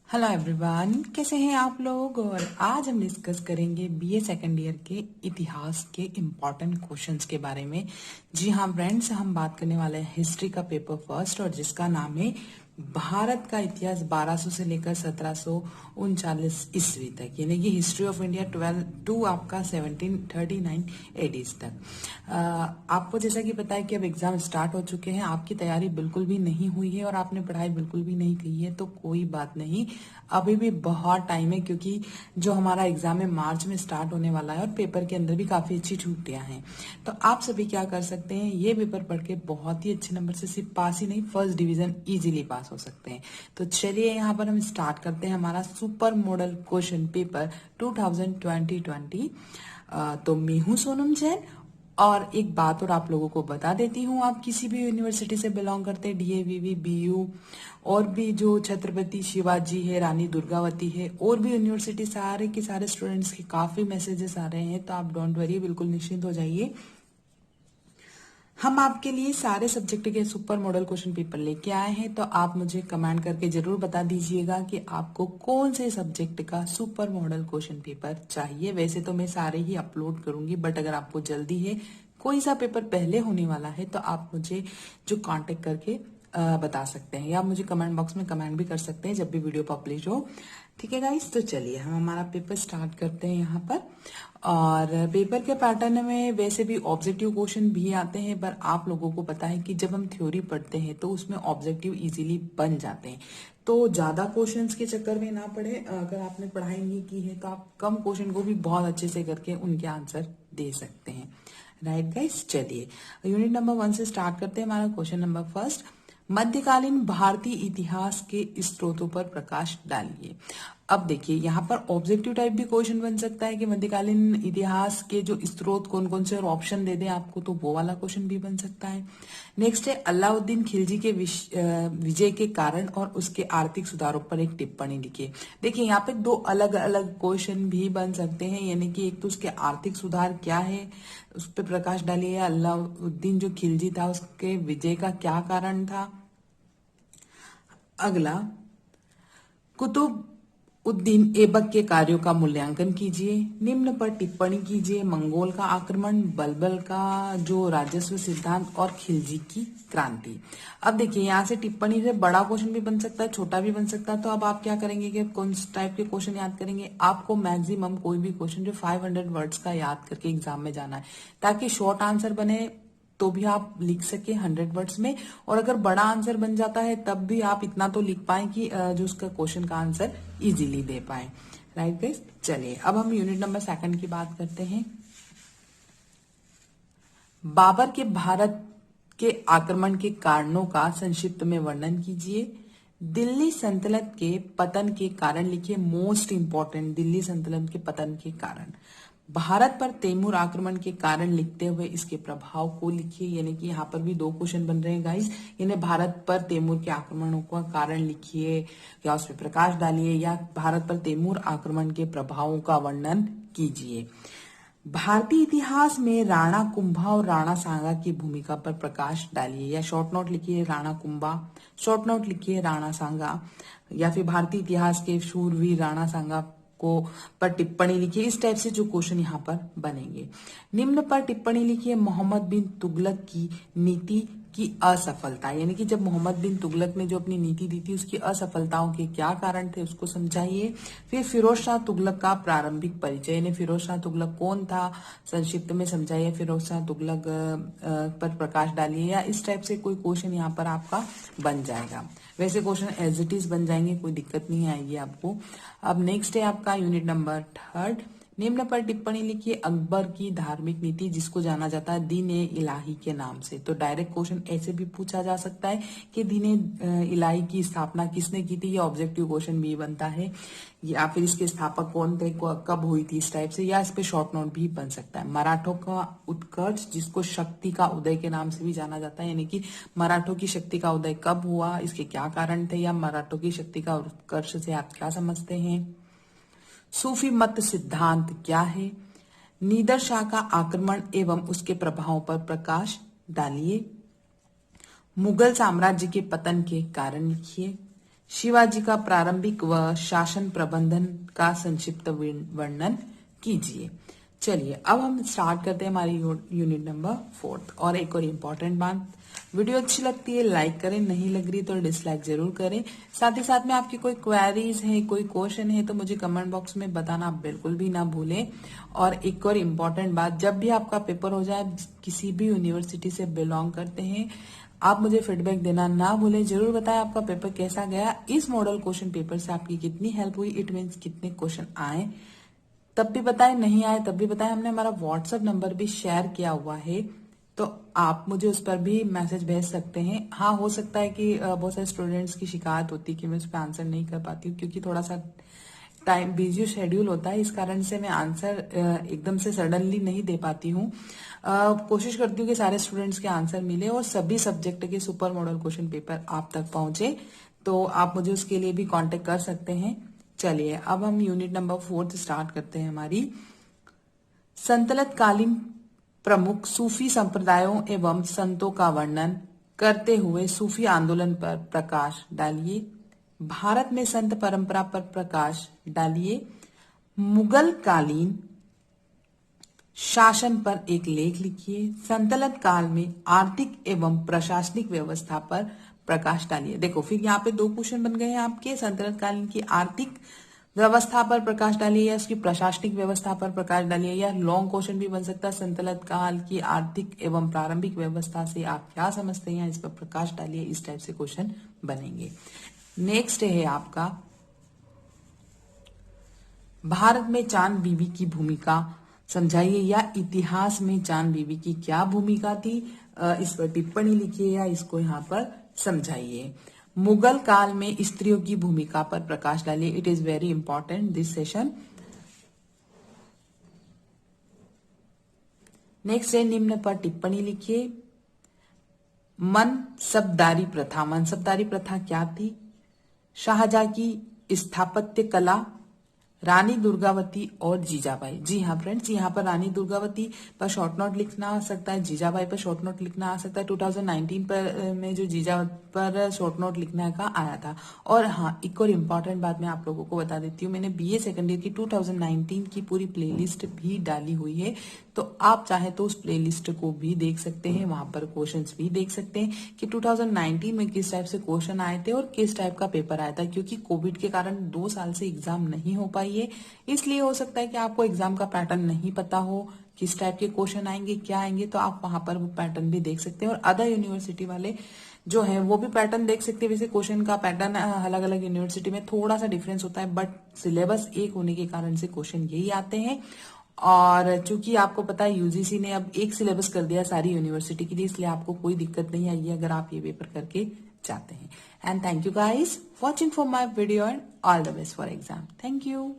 Hello everyone, कैसे हैं आप लोग। और आज हम डिस्कस करेंगे बीए सेकेंड ईयर के इतिहास के इम्पोर्टेंट क्वेश्चंस के बारे में। जी हाँ फ्रेंड्स, हम बात करने वाले हैं हिस्ट्री का पेपर फर्स्ट, और जिसका नाम है भारत का इतिहास 1200 से लेकर 1739 ईस्वी तक, यानी कि हिस्ट्री ऑफ इंडिया 12 टू आपका 1739 एडीज तक। आपको जैसा कि पता है कि अब एग्जाम स्टार्ट हो चुके हैं, आपकी तैयारी बिल्कुल भी नहीं हुई है और आपने पढ़ाई बिल्कुल भी नहीं की है तो कोई बात नहीं, अभी भी बहुत टाइम है, क्योंकि जो हमारा एग्जाम है मार्च में स्टार्ट होने वाला है और पेपर के अंदर भी काफी अच्छी छुट्टियां हैं। तो आप सभी क्या कर सकते हैं, ये पेपर पढ़ के बहुत ही अच्छे नंबर से सिर्फ पास ही नहीं, फर्स्ट डिवीजन इजीली पास हो सकते हैं। तो चलिए यहाँ पर हम स्टार्ट करते हैं हमारा सुपर मॉडल क्वेश्चन पेपर 2020। तो मैं हूं सोनम जैन। और एक बात और आप लोगों को बता देती हूँ, आप किसी भी यूनिवर्सिटी से बिलोंग करते हैं, डीएवीवी, बीयू, और भी जो छत्रपति शिवाजी है, रानी दुर्गावती है, और भी यूनिवर्सिटी, सारे के सारे स्टूडेंट्स के काफी मैसेजेस आ रहे हैं। तो आप डोंट वरी, बिल्कुल निश्चिंत हो जाइए। हम आपके लिए सारे सब्जेक्ट के सुपर मॉडल क्वेश्चन पेपर लेके आए हैं। तो आप मुझे कमेंट करके जरूर बता दीजिएगा कि आपको कौन से सब्जेक्ट का सुपर मॉडल क्वेश्चन पेपर चाहिए। वैसे तो मैं सारे ही अपलोड करूंगी, बट अगर आपको जल्दी है, कोई सा पेपर पहले होने वाला है, तो आप मुझे जो कांटेक्ट करके बता सकते हैं, या आप मुझे कमेंट बॉक्स में कमेंट भी कर सकते हैं जब भी वीडियो पब्लिश हो। ठीक है गाइस, तो चलिए हम हमारा पेपर स्टार्ट करते हैं यहाँ पर। और पेपर के पैटर्न में वैसे भी ऑब्जेक्टिव क्वेश्चन भी आते हैं, पर आप लोगों को पता है कि जब हम थ्योरी पढ़ते हैं तो उसमें ऑब्जेक्टिव इजीली बन जाते हैं। तो ज्यादा क्वेश्चंस के चक्कर में ना पड़े, अगर आपने पढ़ाई नहीं की है तो आप कम क्वेश्चन को भी बहुत अच्छे से करके उनके आंसर दे सकते हैं। राइट गाइस, चलिए यूनिट नंबर 1 से स्टार्ट करते हैं। हमारा क्वेश्चन नंबर फर्स्ट, मध्यकालीन भारतीय इतिहास के स्रोतों पर प्रकाश डालिए। अब देखिए, यहाँ पर ऑब्जेक्टिव टाइप भी क्वेश्चन बन सकता है कि मध्यकालीन इतिहास के जो स्रोत कौन कौन से, और ऑप्शन दे दें आपको, तो वो वाला क्वेश्चन भी बन सकता है। नेक्स्ट है, अलाउद्दीन खिलजी के विजय के कारण और उसके आर्थिक सुधारों पर एक टिप्पणी लिखिए। देखिए यहाँ पे दो अलग अलग क्वेश्चन भी बन सकते हैं, यानी कि एक तो उसके आर्थिक सुधार क्या है उस पर प्रकाश डालिए, या अलाउद्दीन जो खिलजी था उसके विजय का क्या कारण था। अगला, कुतुब उद्दीन ऐबक के कार्यों का मूल्यांकन कीजिए। निम्न पर टिप्पणी कीजिए, मंगोल का आक्रमण, बलबल का जो राजस्व सिद्धांत, और खिलजी की क्रांति। अब देखिए यहाँ से टिप्पणी से बड़ा क्वेश्चन भी बन सकता है, छोटा भी बन सकता है। तो अब आप क्या करेंगे कि कौन टाइप के क्वेश्चन याद करेंगे। आपको मैक्सिमम कोई भी क्वेश्चन जो 500 वर्ड्स का याद करके एग्जाम में जाना है, ताकि शॉर्ट आंसर बने तो भी आप लिख सके 100 वर्ड्स में, और अगर बड़ा आंसर बन जाता है तब भी आप इतना तो लिख पाए कि जो उसका क्वेश्चन का आंसर इजीली दे पाए। राइट गाइस, चलिए अब हम यूनिट नंबर 2 की बात करते हैं। बाबर के भारत के आक्रमण के कारणों का संक्षिप्त में वर्णन कीजिए। दिल्ली सल्तनत के पतन के कारण लिखिए। मोस्ट इंपॉर्टेंट, दिल्ली सल्तनत के पतन के कारण। भारत पर तैमूर आक्रमण के कारण लिखते हुए इसके प्रभाव को लिखिए, यानी कि यहाँ पर भी दो क्वेश्चन बन रहे हैं गाइस। यानी भारत पर तैमूर के आक्रमणों का कारण लिखिए, या उस पर प्रकाश डालिए, या भारत पर तैमूर आक्रमण के प्रभावों का वर्णन कीजिए। भारतीय इतिहास में राणा कुंभा और राणा सांगा की भूमिका पर प्रकाश डालिए, या शॉर्ट नोट लिखिए राणा कुंभा, शॉर्ट नोट लिखिए राणा सांगा, या फिर भारतीय इतिहास के शूरवीर राणा सांगा को पर टिप्पणी लिखिए। इस टाइप से जो क्वेश्चन यहाँ पर बनेंगे। निम्न पर टिप्पणी लिखिए, मोहम्मद बिन तुगलक की नीति की असफलता, यानी कि जब मोहम्मद बिन तुगलक ने जो अपनी नीति दी थी उसकी असफलताओं के क्या कारण थे उसको समझाइए। फिर फिरोज शाह तुगलक का प्रारंभिक परिचय, यानी फिरोज शाह तुगलक कौन था संक्षिप्त में समझाइए। फिरोज शाह तुगलक पर प्रकाश डालिए, या इस टाइप से कोई क्वेश्चन यहाँ पर आपका बन जाएगा। वैसे क्वेश्चन एज इट इज बन जाएंगे, कोई दिक्कत नहीं आएगी आपको। अब नेक्स्ट है आपका यूनिट नंबर 3। निम्न पर टिप्पणी लिखिए, अकबर की धार्मिक नीति जिसको जाना जाता है दीन ए इलाही के नाम से। तो डायरेक्ट क्वेश्चन ऐसे भी पूछा जा सकता है कि दीन ए इलाही की स्थापना किसने की थी, ये ऑब्जेक्टिव क्वेश्चन भी बनता है। या फिर इसके स्थापक कौन थे, कब हुई थी, इस टाइप से, या इस पे शॉर्ट नोट भी बन सकता है। मराठों का उत्कर्ष जिसको शक्ति का उदय के नाम से भी जाना जाता है, यानी कि मराठों की शक्ति का उदय कब हुआ, इसके क्या कारण थे, या मराठों की शक्ति का उत्कर्ष से आप क्या समझते हैं। सूफी मत सिद्धांत क्या है। नीदर शाह का आक्रमण एवं उसके प्रभावों पर प्रकाश डालिए। मुगल साम्राज्य के पतन के कारण लिखिए। शिवाजी का प्रारंभिक व शासन प्रबंधन का संक्षिप्त वर्णन कीजिए। चलिए अब हम स्टार्ट करते हैं हमारी यूनिट नंबर 4। और एक और इम्पोर्टेंट बात, वीडियो अच्छी लगती है लाइक करें, नहीं लग रही तो डिसलाइक जरूर करें। साथ ही साथ में आपकी कोई क्वेरीज है, कोई क्वेश्चन है तो मुझे कमेंट बॉक्स में बताना बिल्कुल भी ना भूलें। और एक और इम्पोर्टेंट बात, जब भी आपका पेपर हो जाए, किसी भी यूनिवर्सिटी से बिलोंग करते हैं, आप मुझे फीडबैक देना ना भूलें। जरूर बताएं आपका पेपर कैसा गया, इस मॉडल क्वेश्चन पेपर से आपकी कितनी हेल्प हुई, इट मीन्स कितने क्वेश्चन आए तब भी बताएं, नहीं आए तब भी बताएं। हमने हमारा व्हाट्सएप नंबर भी शेयर किया हुआ है, तो आप मुझे उस पर भी मैसेज भेज सकते हैं। हाँ, हो सकता है कि बहुत सारे स्टूडेंट्स की शिकायत होती है कि मैं उस पर आंसर नहीं कर पाती हूँ, क्योंकि थोड़ा सा टाइम बिजी शेड्यूल होता है, इस कारण से मैं आंसर एकदम से सडनली नहीं दे पाती हूँ। कोशिश करती हूँ कि सारे स्टूडेंट्स के आंसर मिले और सभी सब्जेक्ट के सुपर मॉडल क्वेश्चन पेपर आप तक पहुंचे, तो आप मुझे उसके लिए भी कांटेक्ट कर सकते हैं। चलिए अब हम यूनिट नंबर 4 स्टार्ट करते हैं हमारी। संतलत कालीन प्रमुख सूफी संप्रदायों एवं संतों का वर्णन करते हुए सूफी आंदोलन पर प्रकाश डालिए। भारत में संत परंपरा पर प्रकाश डालिए। मुगल कालीन शासन पर एक लेख लिखिए। संतलत काल में आर्थिक एवं प्रशासनिक व्यवस्था पर प्रकाश डालिए। देखो फिर यहाँ पे 2 क्वेश्चन बन गए हैं आपके। संतलत कालीन की आर्थिक व्यवस्था पर प्रकाश डालिए या उसकी प्रशासनिक व्यवस्था पर प्रकाश डालिए, या लॉन्ग क्वेश्चन भी बन सकता है, संतलत काल की आर्थिक एवं प्रारंभिक व्यवस्था से आप क्या समझते हैं, इस पर प्रकाश डालिए। इस टाइप से क्वेश्चन बनेंगे। नेक्स्ट है आपका, भारत में चांद बीबी की भूमिका समझाइए, या इतिहास में चांद बीबी की क्या भूमिका थी, इस पर टिप्पणी लिखिए या इसको यहाँ पर समझाइए। मुगल काल में स्त्रियों की भूमिका पर प्रकाश डालिए। It is very important this session. Next है, निम्न पर टिप्पणी लिखिए। मनसबदारी प्रथा, मनसबदारी प्रथा क्या थी? शाहजहां की स्थापत्य कला, रानी दुर्गावती और जीजाबाई। जी हाँ फ्रेंड्स, यहाँ पर रानी दुर्गावती पर शॉर्ट नोट लिखना आ सकता है, जीजाबाई पर शॉर्ट नोट लिखना आ सकता है। 2019 पर में जो जीजा पर शॉर्ट नोट लिखने का आया था। और हाँ, एक और इम्पॉर्टेंट बात मैं आप लोगों को बता देती हूँ, मैंने बीए सेकेंड ईयर की 2019 की पूरी प्लेलिस्ट भी डाली हुई है, तो आप चाहे तो उस प्लेलिस्ट को भी देख सकते हैं, वहां पर क्वेश्चंस भी देख सकते हैं कि 2019 में किस टाइप से क्वेश्चन आए थे और किस टाइप का पेपर आया था। क्योंकि कोविड के कारण 2 साल से एग्जाम नहीं हो पाई है, इसलिए हो सकता है कि आपको एग्जाम का पैटर्न नहीं पता हो, किस टाइप के क्वेश्चन आएंगे, क्या आएंगे, तो आप वहां पर वो पैटर्न भी देख सकते हैं। और अदर यूनिवर्सिटी वाले जो है वो भी पैटर्न देख सकते हैं। वैसे क्वेश्चन का पैटर्न अलग अलग यूनिवर्सिटी में थोड़ा सा डिफरेंस होता है, बट सिलेबस एक होने के कारण से क्वेश्चन यही आते हैं। और चूंकि आपको पता है यूजीसी ने अब एक सिलेबस कर दिया सारी यूनिवर्सिटी के लिए, इसलिए आपको कोई दिक्कत नहीं आएगी अगर आप ये पेपर करके जाते हैं। And thank you guys watching for my video and all the best for exam. Thank you.